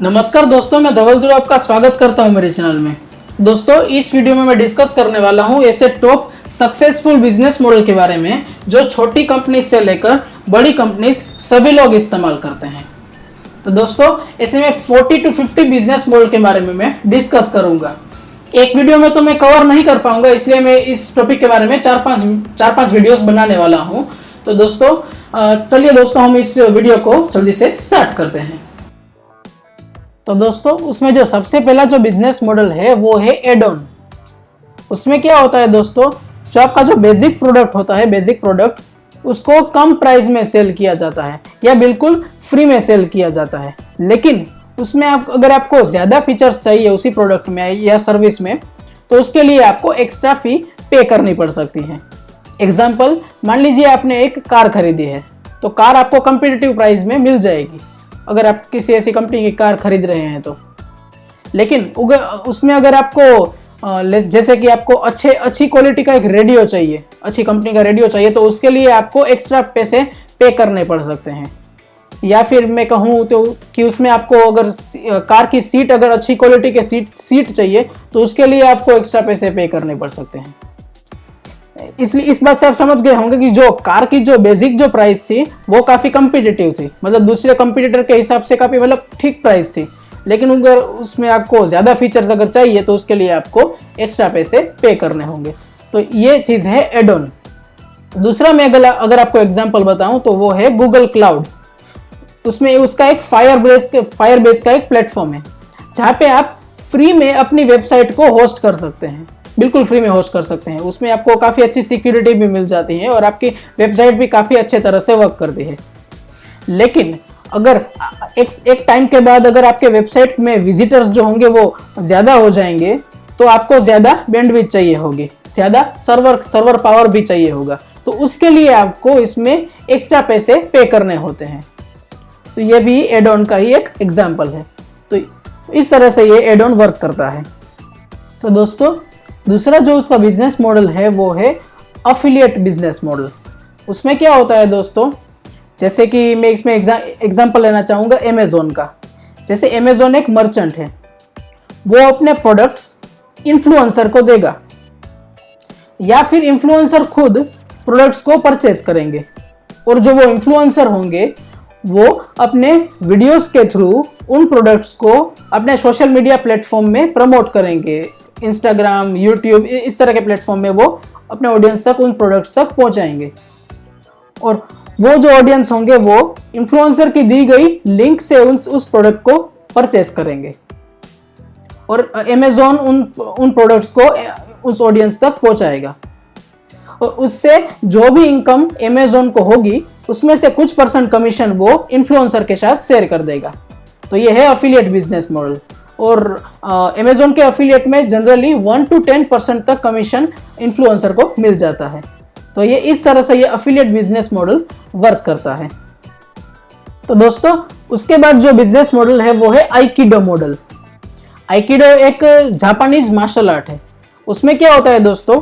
नमस्कार दोस्तों, मैं धवल ध्रुव आपका स्वागत करता हूं मेरे चैनल में। दोस्तों, इस वीडियो में मैं डिस्कस करने वाला हूं ऐसे टॉप सक्सेसफुल बिजनेस मॉडल के बारे में जो छोटी कंपनी से लेकर बड़ी कंपनी सभी लोग इस्तेमाल करते हैं। तो दोस्तों, ऐसे में 40 to 50 बिजनेस मॉडल के बारे में मैं डिस्कस करूंगा। एक वीडियो में तो मैं कवर नहीं कर पाऊंगा, इसलिए मैं इस टॉपिक के बारे में चार पांच वीडियोस बनाने वाला हूं। तो दोस्तों, चलिए दोस्तों, हम इस वीडियो को जल्दी से स्टार्ट करते हैं। तो दोस्तों, उसमें जो सबसे पहला जो बिजनेस मॉडल है वो है एड ऑन। उसमें क्या होता है दोस्तों, जो आपका जो बेसिक प्रोडक्ट होता है, बेसिक प्रोडक्ट, उसको कम प्राइस में सेल किया जाता है या बिल्कुल फ्री में सेल किया जाता है। लेकिन उसमें अगर आपको ज्यादा फीचर्स चाहिए उसी प्रोडक्ट में या सर्विस में, तो उसके लिए आपको एक्स्ट्रा फी पे करनी पड़ सकती है। एग्जाम्पल, मान लीजिए आपने एक कार खरीदी है, तो कार आपको कंपिटिटिव प्राइस में मिल जाएगी अगर आप किसी ऐसी कंपनी की कार खरीद रहे हैं तो। लेकिन उसमें अगर आपको जैसे कि आपको अच्छी क्वालिटी का एक रेडियो चाहिए, अच्छी कंपनी का रेडियो चाहिए, तो उसके लिए आपको एक्स्ट्रा पैसे पे करने पड़ सकते हैं। या फिर मैं कहूँ तो कि उसमें आपको अगर कार की सीट, अगर अच्छी क्वालिटी के सीट चाहिए, तो उसके लिए आपको एक्स्ट्रा पैसे पे करने पड़ सकते हैं। इसलिए इस बात से आप समझ गए होंगे कि जो कार की जो बेसिक जो प्राइस थी वो काफी कम्पिटिटिव थी, मतलब दूसरे कंपटीटर के हिसाब से काफी मतलब ठीक प्राइस थी। लेकिन अगर उसमें आपको ज्यादा फीचर्स अगर चाहिए तो उसके लिए आपको एक्स्ट्रा पैसे पे करने होंगे। तो ये चीज है एड ऑन। दूसरा मैं अगर आपको एग्जांपल बताऊं तो वो है गूगल क्लाउड। उसमें उसका एक फायरबेस का एक प्लेटफॉर्म है जहाँ पे आप फ्री में अपनी वेबसाइट को होस्ट कर सकते हैं, बिल्कुल फ्री में होस्ट कर सकते हैं। उसमें आपको काफ़ी अच्छी सिक्योरिटी भी मिल जाती है और आपकी वेबसाइट भी काफ़ी अच्छे तरह से वर्क करती है। लेकिन अगर एक टाइम के बाद अगर आपके वेबसाइट में विजिटर्स जो होंगे वो ज़्यादा हो जाएंगे, तो आपको ज़्यादा बैंडविड्थ चाहिए होगी, ज़्यादा सर्वर पावर भी चाहिए होगा। तो उसके लिए आपको इसमें एक्स्ट्रा पैसे पे करने होते हैं। तो ये भी एड ऑन का ही एक एग्जाम्पल है। तो इस तरह से ये एड ऑन वर्क करता है। तो दोस्तों, दूसरा जो उसका बिजनेस मॉडल है वो है अफिलिएट बिजनेस मॉडल। उसमें क्या होता है दोस्तों, जैसे कि मैं इसमें एग्जांपल लेना चाहूँगा अमेज़न का। जैसे अमेज़न एक मर्चेंट है, वो अपने प्रोडक्ट्स इन्फ्लुएंसर को देगा या फिर इन्फ्लुएंसर खुद प्रोडक्ट्स को परचेस करेंगे, और जो वो इन्फ्लुएंसर होंगे वो अपने वीडियोस के थ्रू उन प्रोडक्ट्स को अपने सोशल मीडिया प्लेटफॉर्म में प्रमोट करेंगे। इंस्टाग्राम, यूट्यूब, इस तरह के प्लेटफॉर्म में वो अपने ऑडियंस तक उन प्रोडक्ट्स तक पहुंचाएंगे। और वो जो ऑडियंस होंगे वो इन्फ्लुएंसर की दी गई लिंक से उस प्रोडक्ट को परचेस करेंगे, और अमेज़न उन प्रोडक्ट्स को उस ऑडियंस तक पहुंचाएगा। और उससे जो भी इनकम अमेज़न को होगी, उसमें से कुछ % कमीशन वो इन्फ्लुएंसर के साथ शेयर कर देगा। तो ये है अफिलिएट बिजनेस मॉडल। और अमेज़न के अफिलिएट में जनरली 1 to 10% तक कमीशन इन्फ्लुएंसर को मिल जाता है। तो ये इस तरह से ये अफिलिएट बिजनेस मॉडल वर्क करता है। तो दोस्तों, उसके बाद जो बिजनेस मॉडल है वो है आइकिडो मॉडल। आइकिडो एक जापानीज मार्शल आर्ट है। उसमें क्या होता है दोस्तों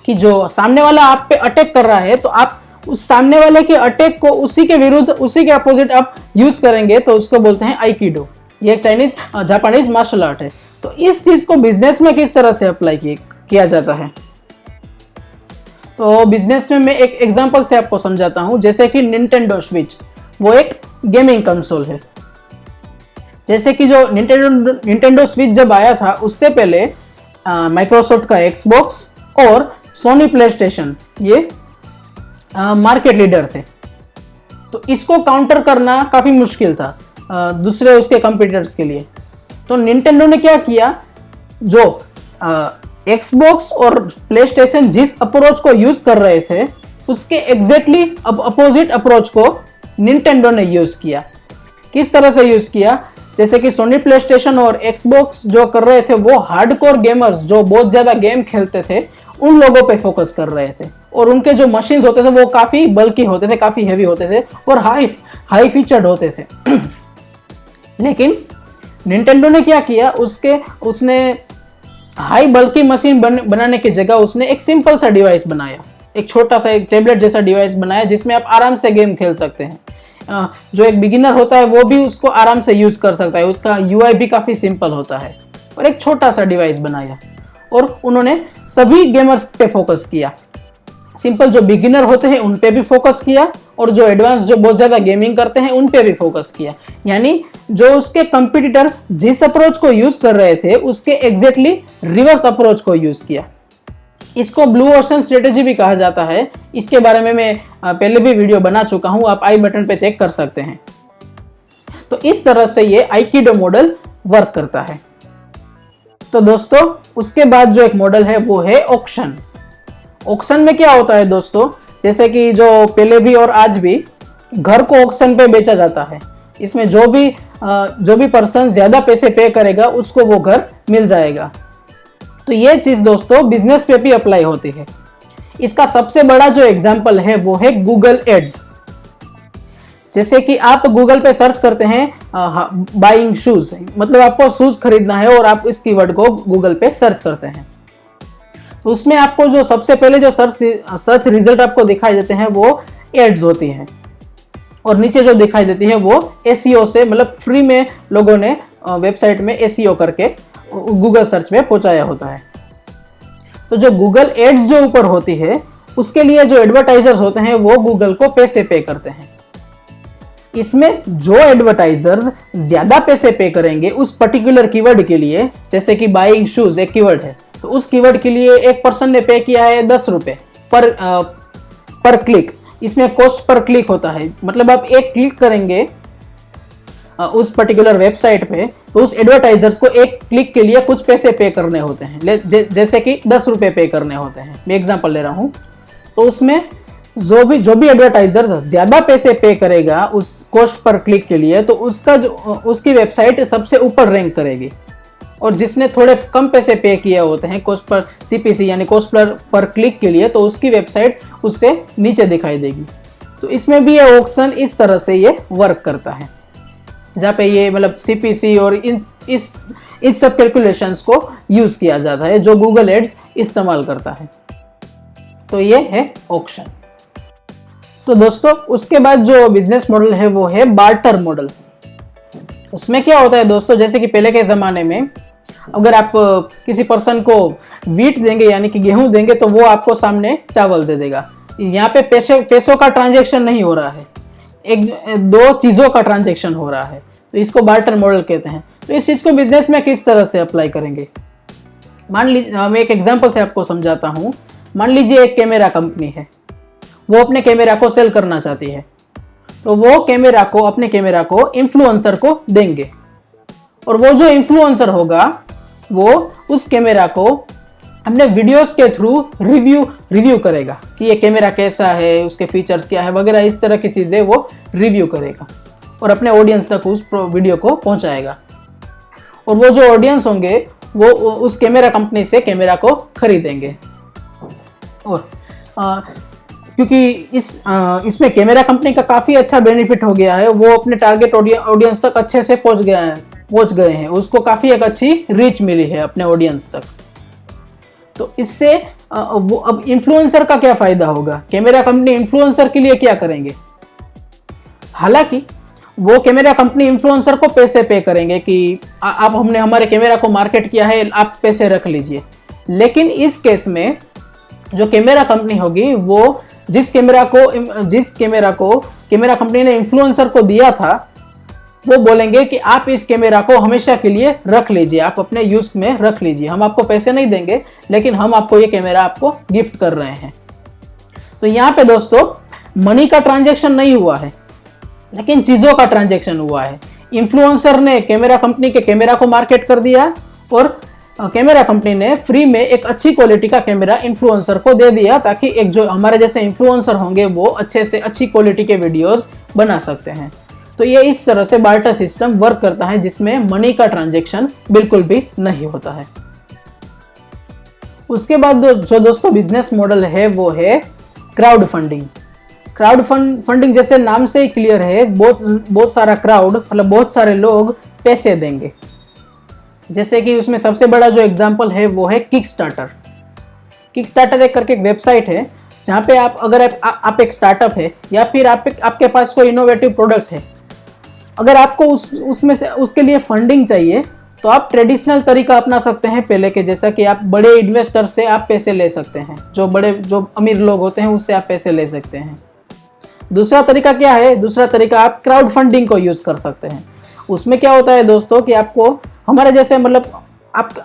कि जो सामने वाला आप पे अटैक कर रहा है, तो आप उस सामने वाले के अटैक को उसी के विरुद्ध, उसी के अपोजिट आप यूज करेंगे, तो उसको बोलते हैं आइकिडो। ये एक जापानीज मार्शल आर्ट है। तो इस चीज को बिजनेस में किस तरह से अप्लाई किया जाता है, तो बिजनेस में मैं एक एग्जांपल से आपको समझाता हूं। जैसे कि निंटेंडो स्विच, वो एक गेमिंग कंसोल है। जैसे कि जो निंटेंडो स्विच जब आया था, उससे पहले माइक्रोसॉफ्ट का एक्सबॉक्स और सोनी प्ले स्टेशन ये मार्केट लीडर थे। तो इसको काउंटर करना काफी मुश्किल था दूसरे उसके कंपटीटर्स के लिए। तो निंटेंडो ने क्या किया, जो एक्सबॉक्स और प्ले स्टेशन जिस अप्रोच को यूज कर रहे थे, उसके एग्जैक्टली अब अपोजिट अप्रोच को निंटेंडो ने यूज किया। किस तरह से यूज किया, जैसे कि सोनी प्ले स्टेशन और एक्सबॉक्स जो कर रहे थे, वो हार्डकोर गेमर्स जो बहुत ज्यादा गेम खेलते थे, उन लोगों पे फोकस कर रहे थे। और उनके जो मशीन्स होते थे वो काफी बल्की होते थे, काफी हेवी होते थे और हाई फीचर्ड होते थे। लेकिन निंटेंडो ने क्या किया, उसने हाई बल्की मशीन बनाने की जगह उसने एक सिंपल सा डिवाइस बनाया, एक छोटा सा एक टेबलेट जैसा डिवाइस बनाया जिसमें आप आराम से गेम खेल सकते हैं। जो एक बिगिनर होता है वो भी उसको आराम से यूज कर सकता है। उसका यूआई भी काफी सिंपल होता है। और एक छोटा सा डिवाइस बनाया और उन्होंने सभी गेमर्स पे फोकस किया। सिंपल जो बिगिनर होते हैं उन पे भी फोकस किया और जो एडवांस जो बहुत ज्यादा गेमिंग करते हैं उन पे भी फोकस किया। यानी जो उसके कंपटीटर जिस अप्रोच को यूज कर रहे थे उसके एग्जैक्टली रिवर्स अप्रोच को यूज किया। इसको ब्लू ओशन स्ट्रेटेजी भी कहा जाता है। इसके बारे में मैं पहले भी वीडियो बना चुका हूं, आप आई बटन पे चेक कर सकते हैं। तो इस तरह से ये आइकिडो मॉडल वर्क करता है। तो दोस्तों उसके बाद जो एक मॉडल है वो है ऑक्शन। ऑक्शन में क्या होता है दोस्तों, जैसे कि जो पहले भी और आज भी घर को ऑक्शन पे बेचा जाता है। इसमें जो भी पर्सन ज्यादा पैसे पे करेगा उसको वो घर मिल जाएगा। तो ये चीज दोस्तों बिजनेस पे भी अप्लाई होती है। इसका सबसे बड़ा जो एग्जांपल है वो है गूगल एड्स। जैसे कि आप गूगल पे सर्च करते हैं बाइंग शूज, मतलब आपको शूज खरीदना है और आप इस कीवर्ड को गूगल पे सर्च करते हैं। तो उसमें आपको जो सबसे पहले जो सर्च रिजल्ट आपको दिखाई देते हैं वो एड्स होती हैं और नीचे जो दिखाई देती है वो एसईओ से, मतलब फ्री में लोगों ने वेबसाइट में एसईओ करके गूगल सर्च में पहुंचाया होता है। तो जो गूगल एड्स जो ऊपर होती है उसके लिए जो एडवर्टाइजर्स होते हैं वो गूगल को पैसे पे करते हैं। इसमें जो एडवर्टाइजर्स ज्यादा पैसे पे करेंगे उस पर्टिकुलर कीवर्ड के लिए, जैसे कि बाइंग शूज एक कीवर्ड है, तो उस कीवर्ड के लिए एक पर्सन ने पे किया है 10 रुपए पर क्लिक। इसमें कॉस्ट पर क्लिक होता है, मतलब आप एक क्लिक करेंगे उस पर्टिकुलर वेबसाइट पे तो उस एडवर्टाइजर्स को एक क्लिक के लिए कुछ पैसे पे करने होते हैं, जैसे कि 10 रुपए पे करने होते हैं। मैं एग्जांपल ले रहा हूं। तो उसमें जो भी एडवर्टाइजर ज्यादा पैसे पे करेगा उस कॉस्ट पर क्लिक के लिए तो उसकी वेबसाइट सबसे ऊपर रैंक करेगी, और जिसने थोड़े कम पैसे पे किए होते हैं कॉस्ट पर सीपीसी यानी कॉस्ट पर क्लिक के लिए, तो उसकी वेबसाइट उससे नीचे दिखाई देगी। तो इसमें भी ये ऑक्शन इस तरह से ये वर्क करता है, जहाँ पे ये मतलब सीपीसी और इस सब कैलकुलेशंस को यूज किया जाता है जो गूगल एड्स इस्तेमाल करता है। तो ये है ऑक्शन। तो दोस्तों उसके बाद जो बिजनेस मॉडल है वो है बार्टर मॉडल। उसमें क्या होता है दोस्तों, जैसे कि पहले के जमाने में अगर आप किसी पर्सन को वीट देंगे यानी कि गेहूं देंगे तो वो आपको सामने चावल दे देगा। यहाँ पे पैसों का ट्रांजैक्शन नहीं हो रहा है, एक दो चीजों का ट्रांजैक्शन हो रहा है। तो इसको बार्टर मॉडल कहते हैं। तो इस चीज को बिजनेस में किस तरह से अप्लाई करेंगे, मान लीजिए मैं एक एग्जांपल से आपको समझाता हूं। मान लीजिए एक कैमरा कंपनी है, वो अपने कैमरा को सेल करना चाहती है, तो वो अपने कैमरा को इन्फ्लुएंसर को देंगे, और वो जो इन्फ्लुएंसर होगा वो उस कैमरा को अपने वीडियोस के थ्रू रिव्यू करेगा कि ये कैमरा कैसा है, उसके फीचर्स क्या है वगैरह, इस तरह की चीजें वो रिव्यू करेगा और अपने ऑडियंस तक उस वीडियो को पहुंचाएगा। और वो जो ऑडियंस होंगे वो उस कैमरा कंपनी से कैमरा को खरीदेंगे। और क्योंकि इसमें कैमरा कंपनी का काफी अच्छा बेनिफिट हो गया है, वो अपने टारगेट ऑडियंस तक अच्छे से पहुंच गए हैं, उसको काफी एक अच्छी रीच मिली है अपने ऑडियंस तक। तो इससे वो अब इन्फ्लुएंसर का क्या फायदा होगा, कैमरा कंपनी इन्फ्लुएंसर के लिए क्या करेंगे। हालांकि वो कैमरा कंपनी इन्फ्लुएंसर को पैसे पे करेंगे कि आप हमने हमारे कैमरा को मार्केट किया है, आप पैसे रख लीजिए। लेकिन इस केस में जो कैमरा कंपनी होगी वो जिस कैमरा को कैमरा कंपनी ने इन्फ्लुएंसर को दिया था वो बोलेंगे कि आप इस कैमरा को हमेशा के लिए रख लीजिए, आप अपने यूज में रख लीजिए, हम आपको पैसे नहीं देंगे लेकिन हम आपको ये कैमरा आपको गिफ्ट कर रहे हैं। तो यहाँ पे दोस्तों मनी का ट्रांजैक्शन नहीं हुआ है लेकिन चीजों का ट्रांजैक्शन हुआ है। इन्फ्लुएंसर ने कैमरा कंपनी के कैमरा को मार्केट कर दिया और कैमरा कंपनी ने फ्री में एक अच्छी क्वालिटी का कैमरा इन्फ्लुएंसर को दे दिया, ताकि एक जो हमारे जैसे इन्फ्लुएंसर होंगे वो अच्छे से अच्छी क्वालिटी के वीडियोस बना सकते हैं। तो ये इस तरह से बार्टर सिस्टम वर्क करता है जिसमें मनी का ट्रांजैक्शन बिल्कुल भी नहीं होता है। उसके बाद जो दोस्तों बिजनेस मॉडल है वो है क्राउड फंडिंग। क्राउड फंडिंग जैसे नाम से ही क्लियर है, बहुत सारा क्राउड मतलब बहुत सारे लोग पैसे देंगे। जैसे कि उसमें सबसे बड़ा जो एग्जांपल है वो है किकस्टार्टर। किकस्टार्टर एक करके एक वेबसाइट है जहाँ पे आप अगर आप एक स्टार्टअप है या फिर आपके पास कोई इनोवेटिव प्रोडक्ट है, अगर आपको उसमें से उसके लिए फंडिंग चाहिए तो आप ट्रेडिशनल तरीका अपना सकते हैं पहले के जैसा कि आप बड़े इन्वेस्टर से आप पैसे ले सकते हैं, जो अमीर लोग होते हैं उससे आप पैसे ले सकते हैं। दूसरा तरीका क्या है? दूसरा तरीका आप क्राउड फंडिंग को यूज़ कर सकते हैं। उसमें क्या होता है दोस्तों कि आपको हमारे जैसे मतलब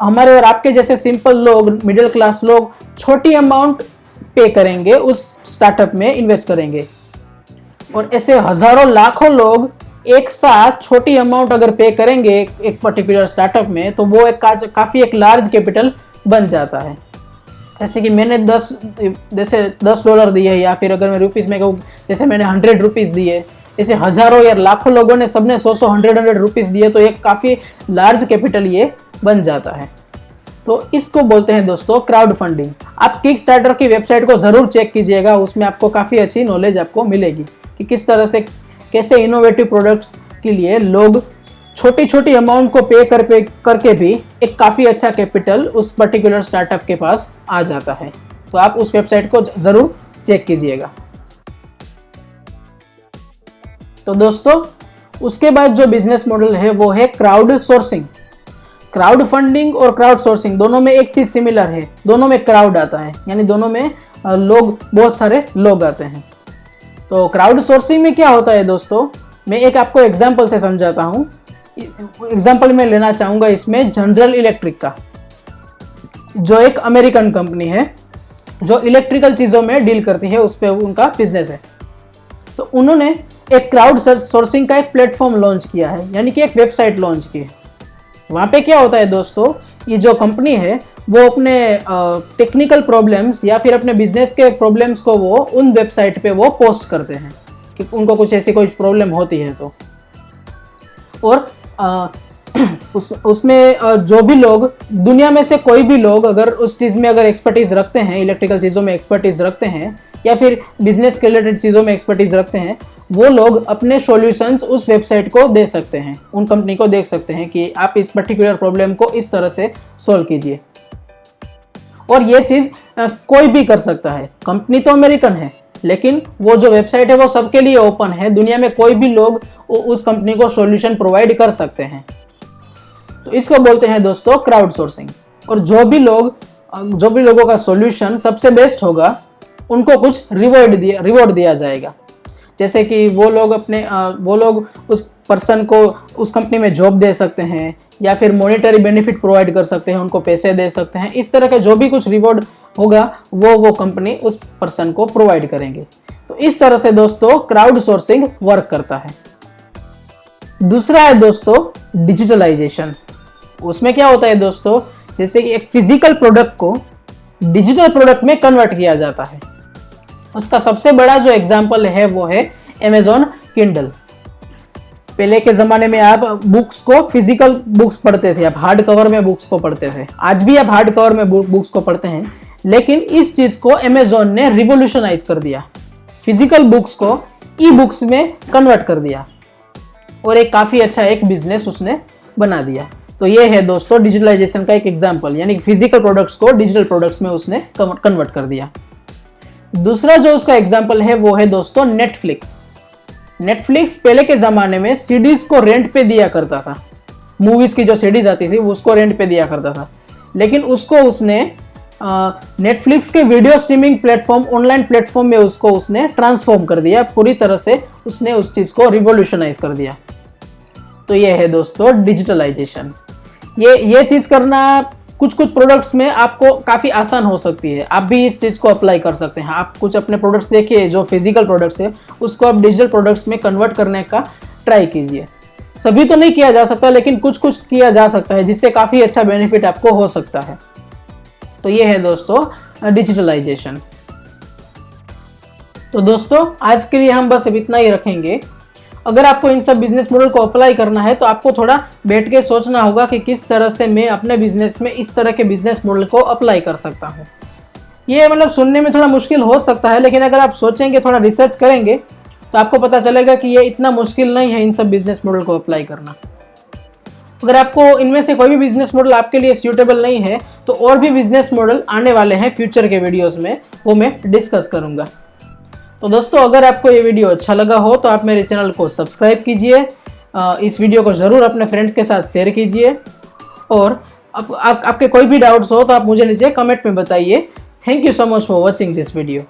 हमारे और आपके जैसे सिंपल लोग, मिडिल क्लास लोग छोटी अमाउंट पे करेंगे, उस स्टार्टअप में इन्वेस्ट करेंगे, और ऐसे हजारों लाखों लोग एक साथ छोटी अमाउंट अगर पे करेंगे एक पर्टिकुलर स्टार्टअप में, तो वो काफ़ी एक लार्ज कैपिटल बन जाता है। जैसे कि मैंने $10 दिए, या फिर अगर मैं रुपीज़ में कहूँ जैसे मैंने 100 रुपीज़ दिए, ऐसे हजारों या लाखों लोगों ने सबने 100 रुपीज़ दिए, तो एक काफ़ी लार्ज कैपिटल ये बन जाता है। तो इसको बोलते हैं दोस्तों क्राउड फंडिंग। आप किकस्टार्टर की वेबसाइट को ज़रूर चेक कीजिएगा, उसमें आपको काफ़ी अच्छी नॉलेज आपको मिलेगी कि किस तरह से कैसे इनोवेटिव प्रोडक्ट्स के लिए लोग छोटी छोटी अमाउंट को पे करके भी एक काफ़ी अच्छा कैपिटल उस पर्टिकुलर स्टार्टअप के पास आ जाता है। तो आप उस वेबसाइट को ज़रूर चेक कीजिएगा। तो दोस्तों उसके बाद जो बिजनेस मॉडल है वो है क्राउड सोर्सिंग। क्राउड फंडिंग और क्राउड सोर्सिंग दोनों में एक चीज़ सिमिलर है, दोनों में क्राउड आता है, यानी दोनों में बहुत सारे लोग आते हैं। तो क्राउड सोर्सिंग में क्या होता है दोस्तों, मैं एक आपको एग्जांपल से समझाता हूँ। एग्जांपल मैं लेना चाहूँगा इसमें जनरल इलेक्ट्रिक का, जो एक अमेरिकन कंपनी है जो इलेक्ट्रिकल चीज़ों में डील करती है, उस पर उनका बिजनेस है। तो उन्होंने एक क्राउड सोर्सिंग का एक प्लेटफॉर्म लॉन्च किया है, यानी कि एक वेबसाइट लॉन्च की है। वहाँ पे क्या होता है दोस्तों, ये जो कंपनी है वो अपने टेक्निकल प्रॉब्लम्स या फिर अपने बिजनेस के प्रॉब्लम्स को वो उन वेबसाइट पे वो पोस्ट करते हैं कि उनको कुछ ऐसी कोई प्रॉब्लम होती है तो। और उसमें जो भी लोग, दुनिया में से कोई भी लोग अगर उस चीज़ में अगर एक्सपर्टीज़ रखते हैं, इलेक्ट्रिकल चीज़ों में एक्सपर्टीज़ रखते हैं या फिर बिजनेस के रिलेटेड चीज़ों में एक्सपर्टीज़ रखते हैं, वो लोग अपने सॉल्यूशंस उस वेबसाइट को दे सकते हैं, उन कंपनी को देख सकते हैं कि आप इस पर्टिकुलर प्रॉब्लम को इस तरह से सॉल्व कीजिए। और ये चीज़ कोई भी कर सकता है। कंपनी तो अमेरिकन है, लेकिन वो जो वेबसाइट है वो सबके लिए ओपन है, दुनिया में कोई भी लोग उस कंपनी को सॉल्यूशन प्रोवाइड कर सकते हैं। तो इसको बोलते हैं दोस्तों क्राउड सोर्सिंग। और जो भी लोगों का सॉल्यूशन सबसे बेस्ट होगा उनको कुछ रिवॉर्ड दिया जाएगा। जैसे कि वो लोग उस पर्सन को उस कंपनी में जॉब दे सकते हैं, या फिर मॉनेटरी बेनिफिट प्रोवाइड कर सकते हैं, उनको पैसे दे सकते हैं। इस तरह का जो भी कुछ रिवॉर्ड होगा वो कंपनी उस पर्सन को प्रोवाइड करेंगे। तो इस तरह से दोस्तों क्राउड सोर्सिंग वर्क करता है। दूसरा है दोस्तों डिजिटलाइजेशन। उसमें क्या होता है दोस्तों, जैसे कि एक फिजिकल प्रोडक्ट को डिजिटल प्रोडक्ट में कन्वर्ट किया जाता है। उसका सबसे बड़ा जो एग्जाम्पल है वो है Amazon Kindle। पहले के ज़माने में आप बुक्स को फिजिकल बुक्स पढ़ते थे, आप हार्ड कवर में बुक्स को पढ़ते थे। आज भी आप हार्ड कवर में बुक्स को पढ़ते हैं, लेकिन इस चीज़ को Amazon ने रिवोल्यूशनाइज कर दिया, फिजिकल बुक्स को ई बुक्स में कन्वर्ट कर दिया और एक काफ़ी अच्छा एक बिजनेस उसने बना दिया। तो ये है दोस्तों डिजिटलाइजेशन का एक एग्जाम्पल, यानी फिजिकल प्रोडक्ट्स को डिजिटल प्रोडक्ट्स में उसने कन्वर्ट कर दिया। दूसरा जो उसका एग्जाम्पल है वो है दोस्तों नेटफ्लिक्स। नेटफ्लिक्स पहले के ज़माने में सीडीज को रेंट पे दिया करता था, मूवीज़ की जो सीडीज आती थी उसको रेंट पे दिया करता था, लेकिन उसको उसने नेटफ्लिक्स के video streaming platform, online platform में उसने ट्रांसफॉर्म कर दिया, पूरी तरह से उसने उस चीज़ को रिवोल्यूशनाइज कर दिया। तो ये है दोस्तों डिजिटलाइजेशन। ये चीज़ करना कुछ प्रोडक्ट्स में आपको काफ़ी आसान हो सकती है, आप भी इस चीज़ को अप्लाई कर सकते हैं। आप कुछ अपने प्रोडक्ट्स देखिए जो फिजिकल प्रोडक्ट्स है, उसको आप डिजिटल प्रोडक्ट्स में कन्वर्ट करने का ट्राई कीजिए। सभी तो नहीं किया जा सकता, लेकिन कुछ किया जा सकता है जिससे काफ़ी अच्छा बेनिफिट आपको हो सकता है। तो ये है दोस्तों डिजिटलाइजेशन। तो दोस्तों आज के लिए हम बस इतना ही रखेंगे। अगर आपको इन सब बिजनेस मॉडल को अप्लाई करना है तो आपको थोड़ा बैठ के सोचना होगा कि किस तरह से मैं अपने बिजनेस में इस तरह के बिजनेस मॉडल को अप्लाई कर सकता हूँ। ये मतलब सुनने में थोड़ा मुश्किल हो सकता है, लेकिन अगर आप सोचेंगे, थोड़ा रिसर्च करेंगे, तो आपको पता चलेगा कि ये इतना मुश्किल नहीं है इन सब बिजनेस मॉडल को अप्लाई करना। अगर आपको इनमें से कोई भी बिजनेस मॉडल आपके लिए सूटेबल नहीं है तो और भी बिजनेस मॉडल आने वाले हैं फ्यूचर के वीडियोस में, वो मैं डिस्कस करूंगा। तो दोस्तों अगर आपको ये वीडियो अच्छा लगा हो तो आप मेरे चैनल को सब्सक्राइब कीजिए, इस वीडियो को ज़रूर अपने फ्रेंड्स के साथ शेयर कीजिए, और आपके कोई भी डाउट्स हो तो आप मुझे नीचे कमेंट में बताइए। Thank you so much for watching this video.